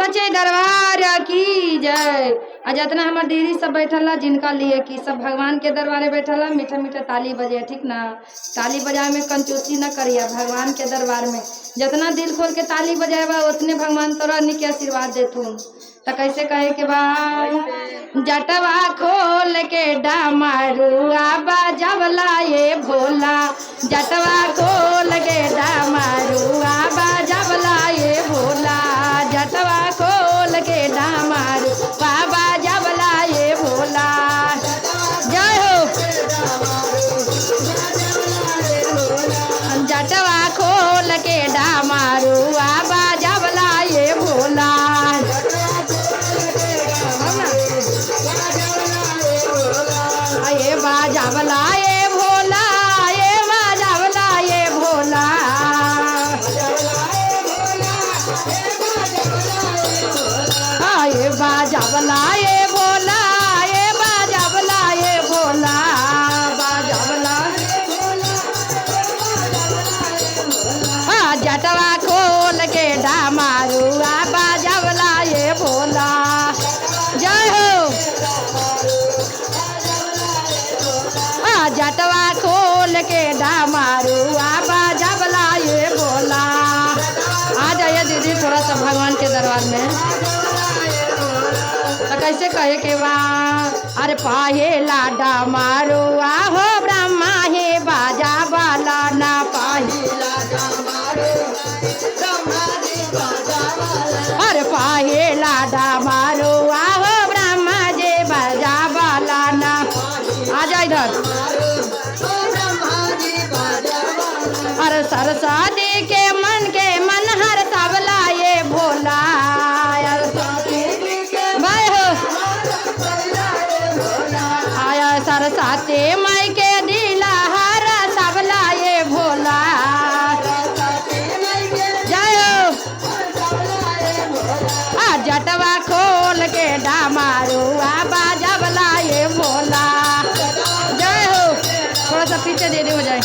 सच्चे दरबार की जय। आ जितना हमार दीदी सब बैठल ला जिनका लिए कि सब भगवान के दरबारे बैठल ला, मीठा मीठा ताली बजे, ठीक ना। ताली बजाए में कंजूसी न करिया। भगवान के दरबार में जितना दिल खोल के ताली बजाएबा उतने भगवान तोरा के आशीर्वाद देथुन। तो कैसे कहे के बा, जटवा खोल के डमरुआ बजवला ये भोला, जटवा खोल के डमरुआ बजवला ये भोला, जटवा खोल के डमरुआ बजवला ये भोला। जय हो। जटवा खोल के डमरुआ बजवला ये भोला, ये बाजावला ये भोला, ये बाजावला ये भोला, हाँ ये बाजावला ये भोला, ये बाजावला ये भोला, बाजावला हाँ जटवा खोल के डमरुआ बाजावला ये भोला। जय हो। जटवा खोल के डमरुआ बजवला ये भोला। आ जाइए दीदी थोड़ा सा भगवान के दरबार में। तो कैसे कहे के बा, अरे पाहेला डमरुआ हो ब्रह्मा हे बाजा वाला ना, पाहेला अरे पाहेला डमरुआ हो ब्रह्मा जे बाजा वाला ना। आ जा इधर। अरे सरस्वती के मन हर सबला ये भोला, भाई हो आया सरस्वती माई के दिला हर सबला ये भोला। जय हो। जटवा खोल के डमरुआ बजवला ये भोला। जय हो। थोड़ा सा पीछे दे हो जाए।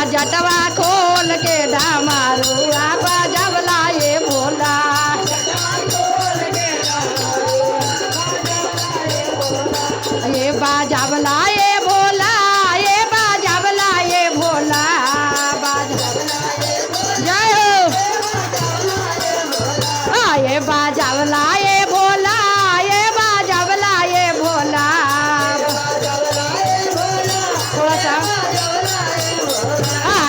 जटवा खोल के डमरुआ बजवला ये भोला, ये बाजावला ये भोला, ये बाजावला ये भोला, जय हो। ये बाजावला ये भोला, ये बाजावला ये भोला, थोड़ा सा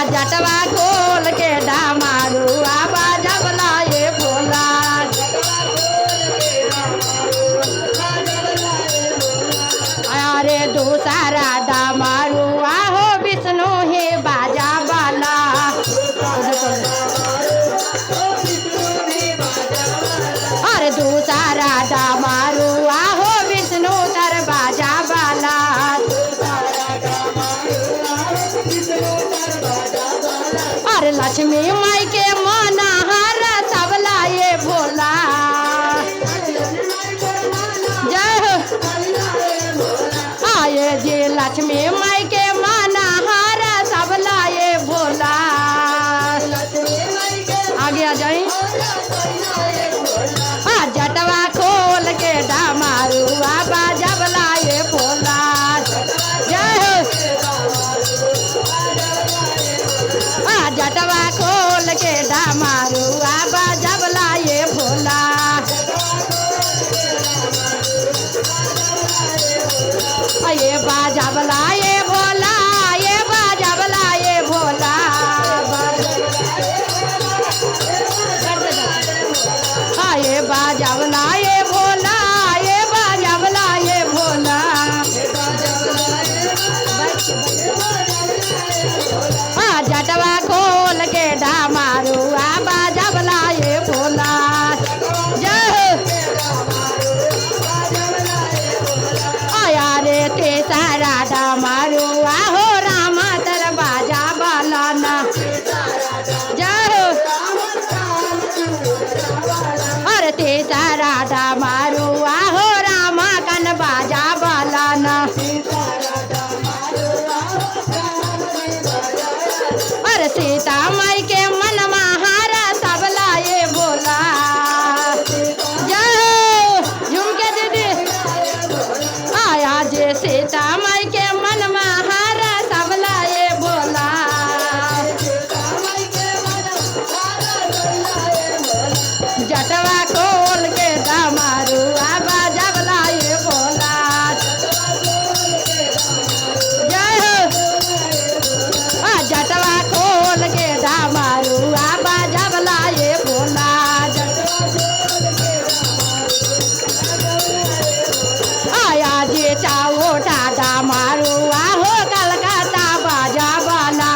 जटवा खोल के डमरुआ बजवला ये भोला। अरे दूसरा डमरुआ हो विष्णु हे बाजा वाला, अरे दूसरा डमरुआ हो विष्णु तर बाजा वाला, अरे लक्ष्मी माई के मन हर सबला ये भोला। जय हो। आये जी लक्ष्मी माई के मन हर सबला ये भोला। आगे आ जाए। जटवा खोल के डमरुआ बजवला ये भोला। जय हो। जटवा खोल के डमरुआ बजवला ये भोला। ये बाजावला ये भोला, ये बाजावला ये भोला, ये बाजावला ये भोला, ये बाजावला ये भोला, जटवा खोल के डमरुआ बजवला ये भोला। जय हो। रे तेसारा डमरुआ हो राम तर बाजा वाला ना। जय हो। अरे तेसारा जटवा खोल के डमरू आबा जबला ये भोला जय हो जटवा खोल के डमरू आबा जबला ये भोला आया जे चाओ डाडा मारू आहो कलकत्ता बाजा वाला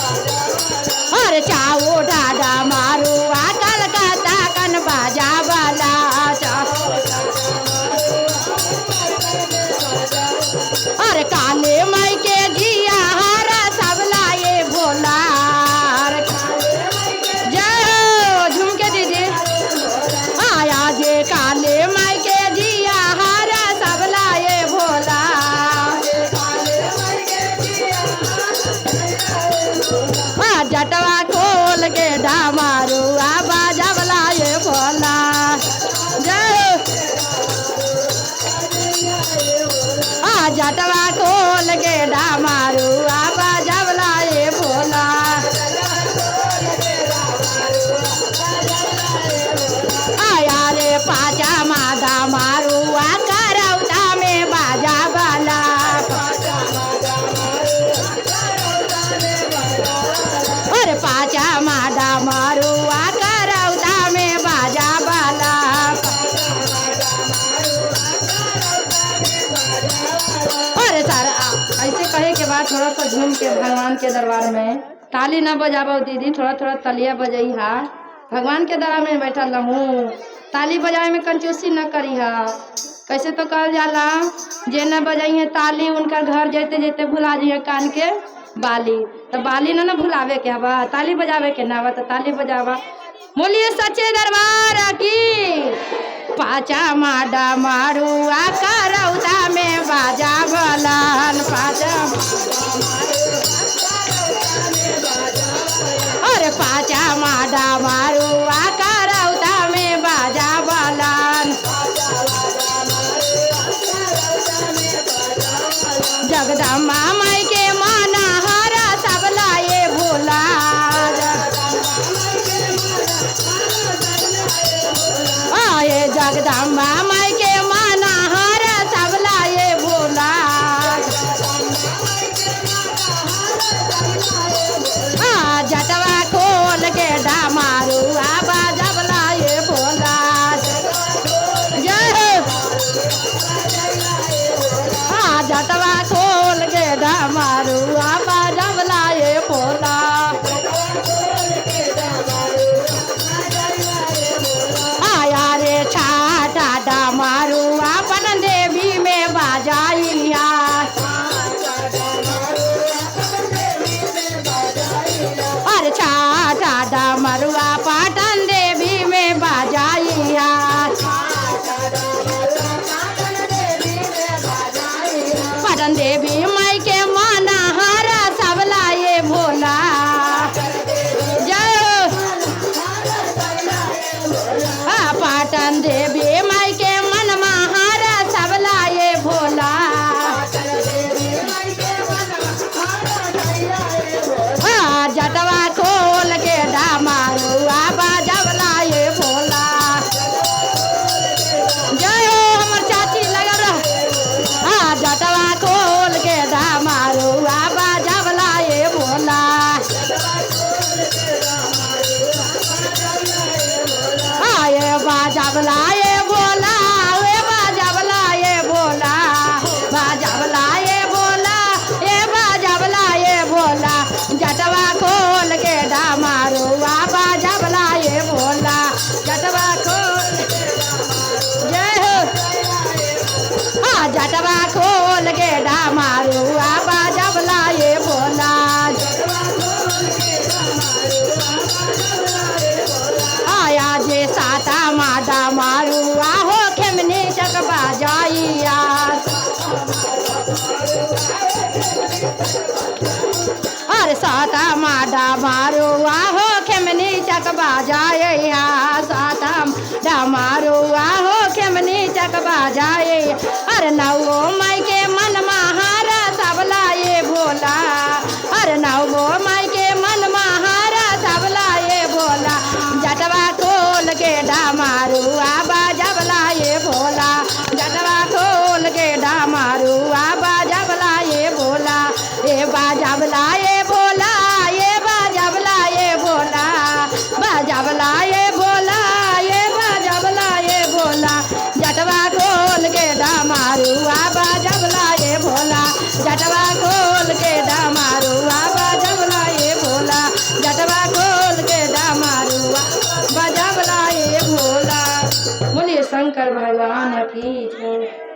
अरे चाओ डाडा मारू आ कलकत्ता कन बाजा वाला अरे काले माई के जिया हरा सबला ये भोला जय हो झूम के दीदी आया जे काले माई के जिया हरा सबला ये भोला जटवा खोल के डमरू आबा जबला ये भोला जय जटवा खोल के डमरू आबा जबला ये भोला आया रे पाचा मादा मारू आ करौता में बाजा वाला और पाचा मादा मारू आ करौता में बाजा वाला अरे सर ऐसे कहे के बाद थोड़ा सा झूम के भगवान के दरबार में ताली ना बजाबो दीदी थोड़ा थोड़ा तलिया बजई हा भगवान के दरबार में बैठल रहूँ ताली बजाए में कंजूसी न करी हा कैसे तो कहल जाला जे न बजाई है ताली उनका घर जेते जेते भुला जाइए कान के बाली तो बाली ना भुलावे के हवा ताली बजावे के ना हवा तो ताली बजावा बोलिए सच्चे दरबार की पाचा माडा मारू आ करौता में बाजा भलन पाचा अरे पाचा माडा मारू आ करौता में बाजा भलन जगदम्बा माई के माना हरा सबला ये भोला आए जगदम्बा माई के माना हरा सबला ये भोला जटवा खोल के डमरू आबा जबला ये भोला जय हो जटवा खोल के डमरू आबा जबला ये भोला आया रे छाटा डमरू अपन देवी में बाजाइया अरे छाटा डमरुआ पाटन देवी में बाजाइया पाटन देवी माई के माना हरा सबला ये भोला जय हो पाटन देवी माई के मन महारा सबला ये भोला जटवा खोल के डमरू आबा जबला ये भोला जय हो हमर चाची लगल रह जटवा खोल के डमरू आबा जबला ये भोला आए बाजबला ये भोला ए बाजबला ये भोला बाजबला ये भोला ए बाजबला ये भोला जटवा खोल के डमरू आबा जबला ये भोला जटवा खोल जय हो जटवा खोल के डमरू आबा जबला ये भोला आया जे साता माडा मारू आहो खेमनी चक बाजाइया अरे साता माडा मारू आहो खेमनी चक बाजाइया साता डा मारू आहो खेमनी चक बाजाए अरे नवो माई के मन महारा सबला ये भोला अरे नवो माई के मन महारा जटवा खोल के डमरुआ बजवला ये भोला जटवा खोल के डमरुआ बजवला ये भोला। बोलिए शंकर भगवान की जय।